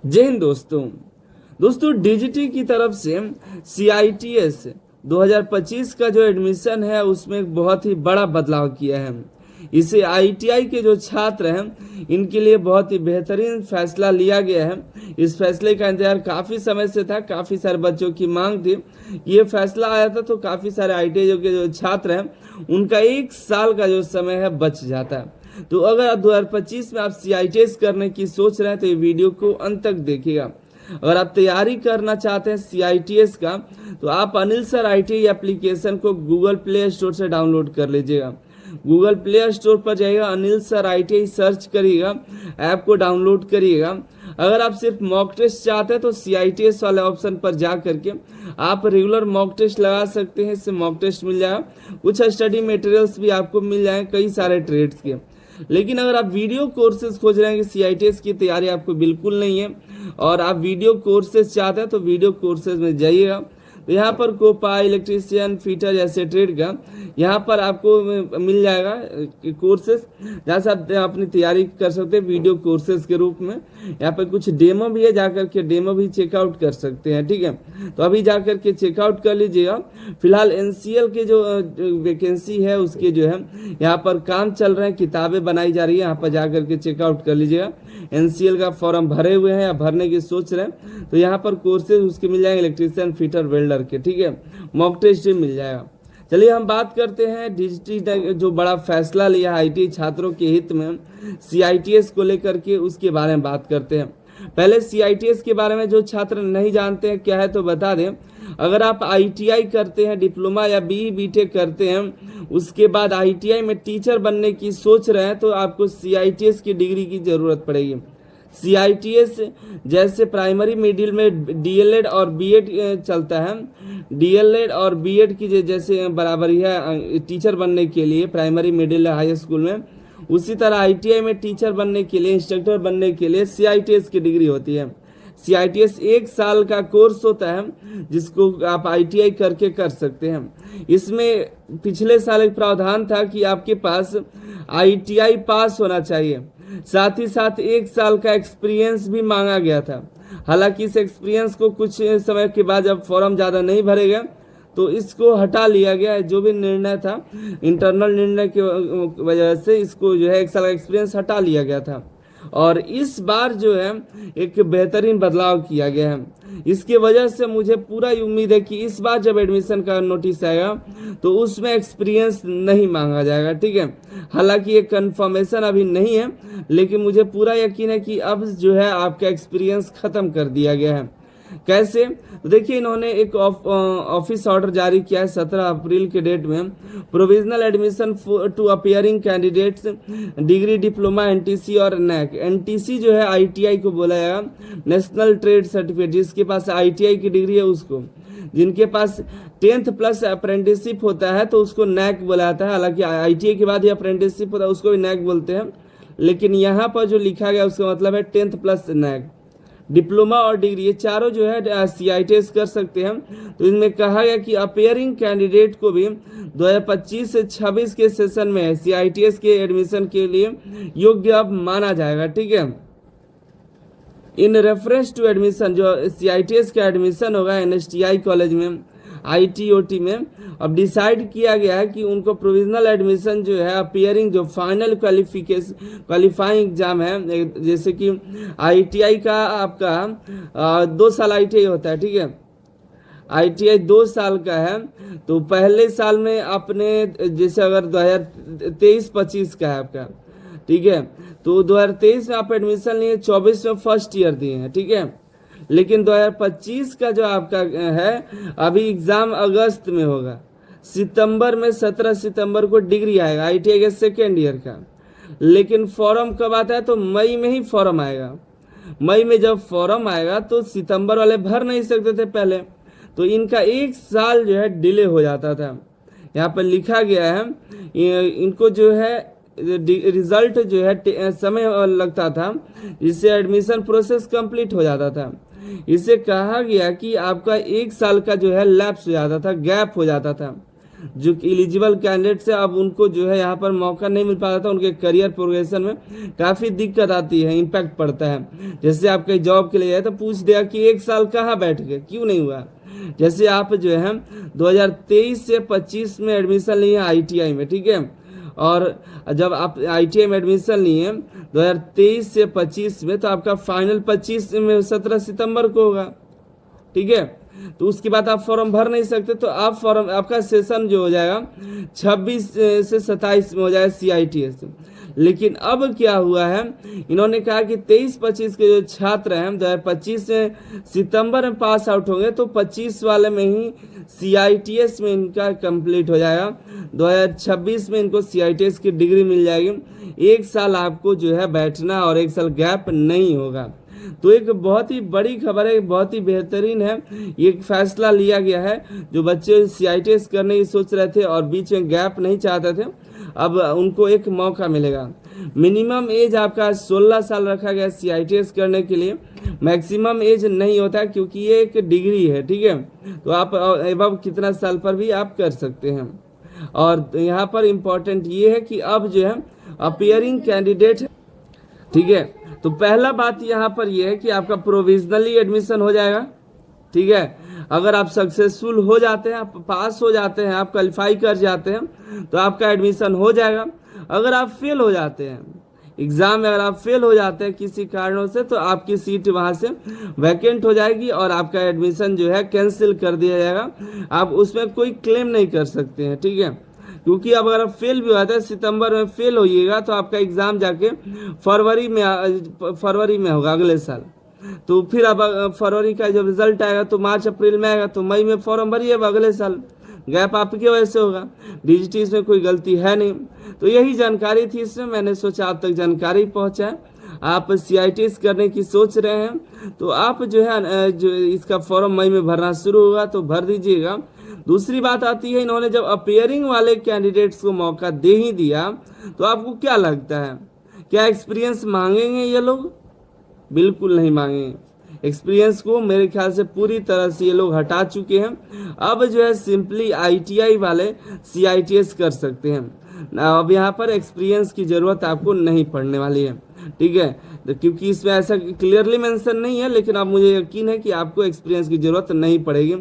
जय हिंद दोस्तों डीजीटी की तरफ से CITS 2025 का जो एडमिशन है उसमें एक बहुत ही बड़ा बदलाव किया है। इसे ITI के जो छात्र हैं इनके लिए बहुत ही बेहतरीन फैसला लिया गया है। इस फैसले का इंतजार काफ़ी समय से था, काफ़ी सारे बच्चों की मांग थी। ये फैसला आया था तो काफ़ी सारे ITI के जो छात्र हैं उनका 1 साल का जो समय है बच जाता है। तो अगर आप 2025 में आप CITS करने की सोच रहे हैं तो ये वीडियो को अंत तक देखिएगा। अगर आप तैयारी करना चाहते हैं CITS का तो आप अनिल सर ITI एप्लीकेशन को गूगल प्ले स्टोर से डाउनलोड कर लीजिएगा। गूगल प्ले स्टोर पर जाइएगा, अनिल सर ITI सर्च करिएगा, ऐप को डाउनलोड करिएगा। अगर आप सिर्फ मॉक टेस्ट चाहते हैं तो CITS वाले ऑप्शन पर जा करके आप रेगुलर मॉक टेस्ट लगा सकते हैं। इससे मॉक टेस्ट मिल जाएगा, कुछ स्टडी मटेरियल्स भी आपको मिल जाएंगे कई सारे ट्रेड्स के। लेकिन अगर आप वीडियो कोर्सेज खोज रहे हैं कि CITS की तैयारी आपको बिल्कुल नहीं है और आप वीडियो कोर्सेज चाहते हैं तो वीडियो कोर्सेज में जाइएगा। तो यहाँ पर कोपा, इलेक्ट्रीशियन, फिटर जैसे ट्रेड का यहाँ पर आपको मिल जाएगा कोर्सेज, जहाँ से आप अपनी तैयारी कर सकते हैं वीडियो कोर्सेज के रूप में। यहाँ पर कुछ डेमो भी है, जाकर के डेमो भी चेकआउट कर सकते हैं। ठीक है, तो अभी जाकर के चेकआउट कर लीजिएगा। फिलहाल NCL के जो वैकेंसी है उसके जो है यहाँ पर काम चल रहे हैं, किताबें बनाई जा रही है, यहाँ पर जाकर के चेकआउट कर लीजिएगा। NCL का फॉर्म भरे हुए हैं या भरने की सोच रहे हैं तो यहाँ पर कोर्सेज उसके मिल जाएंगे, इलेक्ट्रीशियन, फिटर, वेल्डर के। ठीक है, मॉक टेस्ट भी मिल जाएगा। चलिए हम बात करते हैं डीजीटी जो बड़ा फैसला लिया ITI छात्रों के हित में CITS को लेकर के, उसके बारे में बात करते हैं। पहले CITS के बारे में जो छात्र नहीं जानते हैं क्या है तो बता दें। अगर आप ITI करते हैं, डिप्लोमा या BE BTech करते हैं, उसके बाद ITI में टीचर बनने की सोच रहे हैं तो आपको CITS की डिग्री की ज़रूरत पड़ेगी। CITS जैसे प्राइमरी मिडिल में DLED और BEd चलता है, DLED और BEd की जैसे बराबरी है टीचर बनने के लिए प्राइमरी मिडिल हाई स्कूल में, उसी तरह ITI में टीचर बनने के लिए, इंस्ट्रक्टर बनने के लिए CITS की डिग्री होती है। CITS 1 साल का कोर्स होता है जिसको आप ITI करके कर सकते हैं। इसमें पिछले साल एक प्रावधान था कि आपके पास ITI पास होना चाहिए, साथ ही साथ 1 साल का एक्सपीरियंस भी मांगा गया था। हालांकि इस एक्सपीरियंस को कुछ समय के बाद जब फॉर्म ज़्यादा नहीं भरे गए तो इसको हटा लिया गया। जो भी निर्णय था इंटरनल निर्णय की वजह से इसको जो है 1 साल का एक्सपीरियंस हटा लिया गया था और इस बार जो है एक बेहतरीन बदलाव किया गया है। इसके वजह से मुझे पूरा उम्मीद है कि इस बार जब एडमिशन का नोटिस आएगा तो उसमें एक्सपीरियंस नहीं मांगा जाएगा। ठीक है, हालांकि ये कंफर्मेशन अभी नहीं है, लेकिन मुझे पूरा यकीन है कि अब जो है आपका एक्सपीरियंस ख़त्म कर दिया गया है। कैसे? तो देखिए, इन्होंने एक ऑफिस ऑर्डर जारी किया है 17 अप्रैल के डेट में। Provisional admission to appearing candidates degree, diploma, NTC और NAC। NTC जो है ITI को बोला जाएगा, नेशनल ट्रेड सर्टिफिकेट। जिसके पास ITI की डिग्री है उसको, जिनके पास 10th प्लस अप्रेंटिसशिप होता है तो उसको NAC बोला जाता है। हालांकि ITI के बाद ही अप्रेंटिसशिप होता है उसको भी NAC बोलते हैं, लेकिन यहाँ पर जो लिखा गया उसका मतलब है 10th प्लस NAC। डिप्लोमा और डिग्री ये चारों जो है CITS कर सकते हैं। तो इनमें कहा गया कि अपेयरिंग कैंडिडेट को भी 2025 से 26 के सेशन में CITS के एडमिशन के लिए योग्य अब माना जाएगा। ठीक है, इन रेफरेंस टू एडमिशन जो CITS का एडमिशन होगा NSTI कॉलेज में, ITOT में, अब डिसाइड किया गया है कि उनको प्रोविजनल एडमिशन जो है अपियरिंग जो फाइनल क्वालिफाइंग एग्जाम है, जैसे कि ITI का आपका 2 साल ITI होता है। ठीक है, ITI 2 साल का है तो पहले साल में अपने जैसे अगर 2023-25 का है आपका, ठीक है, तो 2023 में आप एडमिशन लिए, 24 में फर्स्ट ईयर दिए हैं। ठीक है, लेकिन 2025 का जो आपका है अभी एग्ज़ाम अगस्त में होगा, सितंबर में 17 सितंबर को डिग्री आएगा ITI के सेकेंड ईयर का। लेकिन फॉर्म कब आता है तो मई में ही फॉर्म आएगा। मई में जब फॉर्म आएगा तो सितंबर वाले भर नहीं सकते थे पहले, तो इनका 1 साल जो है डिले हो जाता था। यहाँ पर लिखा गया है इनको जो है रिजल्ट जो है समय लगता था, जिससे एडमिशन प्रोसेस कंप्लीट हो जाता था। इसे कहा गया कि आपका 1 साल का जो है लैप्स हो जाता था, गैप हो जाता था। जो एलिजिबल कैंडिडेट्स है अब उनको जो है यहाँ पर मौका नहीं मिल पाता था, उनके करियर प्रोग्रेशन में काफ़ी दिक्कत आती है, इम्पैक्ट पड़ता है। जैसे आप कहीं जॉब के लिए गए तो पूछ दिया कि 1 साल कहाँ बैठ गए, क्यों नहीं हुआ। जैसे आप जो है 2023 से 25 में एडमिशन लिए ITI में, ठीक है, और जब आप ITI में एडमिशन लिए 2023 से 25 में, तो आपका फाइनल 25 में 17 सितंबर को होगा, ठीक है। तो उसके बाद आप फॉर्म भर नहीं सकते, तो आप फॉर्म, आपका सेशन जो हो जाएगा 26 से 27 में हो जाएगा CITS। लेकिन अब क्या हुआ है, इन्होंने कहा कि 23-25 के जो छात्र हैं 2025 में सितंबर में पास आउट होंगे, तो 25 वाले में ही CITS में इनका कंप्लीट हो जाएगा। 2026 में इनको CITS की डिग्री मिल जाएगी। 1 साल आपको जो है बैठना और 1 साल गैप नहीं होगा। तो एक बहुत ही बड़ी खबर है, बहुत ही बेहतरीन है। ये फैसला लिया गया है, जो बच्चे CITS करने की सोच रहे थे और बीच में गैप नहीं चाहते थे, अब उनको एक मौका मिलेगा। मिनिमम एज आपका 16 साल रखा गया CITS करने के लिए, मैक्सिमम एज नहीं होता क्योंकि ये एक डिग्री है, ठीक है। तो आप एबव कितना साल पर भी आप कर सकते हैं। और यहाँ पर इम्पोर्टेंट ये है कि अब जो है अपियरिंग कैंडिडेट, ठीक है, तो पहला बात यहाँ पर यह है कि आपका प्रोविजनली एडमिशन हो जाएगा, ठीक है। अगर आप सक्सेसफुल हो जाते हैं, आप पास हो जाते हैं, आप क्वालिफाई कर जाते हैं, तो आपका एडमिशन हो जाएगा। अगर आप फेल हो जाते हैं एग्ज़ाम में, अगर आप फेल हो जाते हैं किसी कारणों से, तो आपकी सीट वहाँ से वैकेंट हो जाएगी और आपका एडमिशन जो है कैंसिल कर दिया जाएगा। आप उसमें कोई क्लेम नहीं कर सकते हैं, ठीक है। क्योंकि अब अगर आप फेल भी होता है, सितंबर में फेल होइएगा, तो आपका एग्ज़ाम जाके फरवरी में होगा अगले साल। तो फिर अब फरवरी का जब रिजल्ट आएगा तो मार्च अप्रैल में आएगा, तो मई में फॉर्म भरिए अगले साल। गैप आपकी वजह से होगा, DGT इसमें कोई गलती है नहीं। तो यही जानकारी थी, इसमें मैंने सोचा आप तक जानकारी पहुँचाए। आप CITS करने की सोच रहे हैं तो आप जो है जो इसका फॉर्म मई में भरना शुरू होगा, तो भर दीजिएगा। दूसरी बात आती है, इन्होंने जब अपियरिंग वाले कैंडिडेट्स को मौका दे ही दिया, तो आपको क्या लगता है, क्या एक्सपीरियंस मांगेंगे ये लोग? बिल्कुल नहीं मांगेंगे। एक्सपीरियंस को मेरे ख्याल से पूरी तरह से ये लोग हटा चुके हैं। अब जो है सिंपली ITI वाले CITS कर सकते हैं। अब यहाँ पर एक्सपीरियंस की ज़रूरत आपको नहीं पड़ने वाली है, ठीक है। तो क्योंकि इसमें ऐसा क्लियरली मेंशन नहीं है, लेकिन अब मुझे यकीन है कि आपको एक्सपीरियंस की ज़रूरत नहीं पड़ेगी।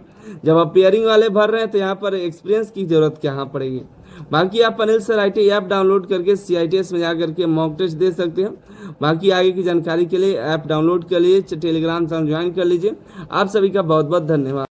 जब अपियरिंग वाले भर रहे हैं तो यहाँ पर एक्सपीरियंस की ज़रूरत कहाँ पड़ेगी। बाकी आप Anil sir IT app download करके CITS में जा करके मॉक टेस्ट दे सकते हैं। बाकी आगे की जानकारी के लिए ऐप डाउनलोड कर लीजिए, टेलीग्राम चैनल ज्वाइन कर लीजिए। आप सभी का बहुत बहुत धन्यवाद।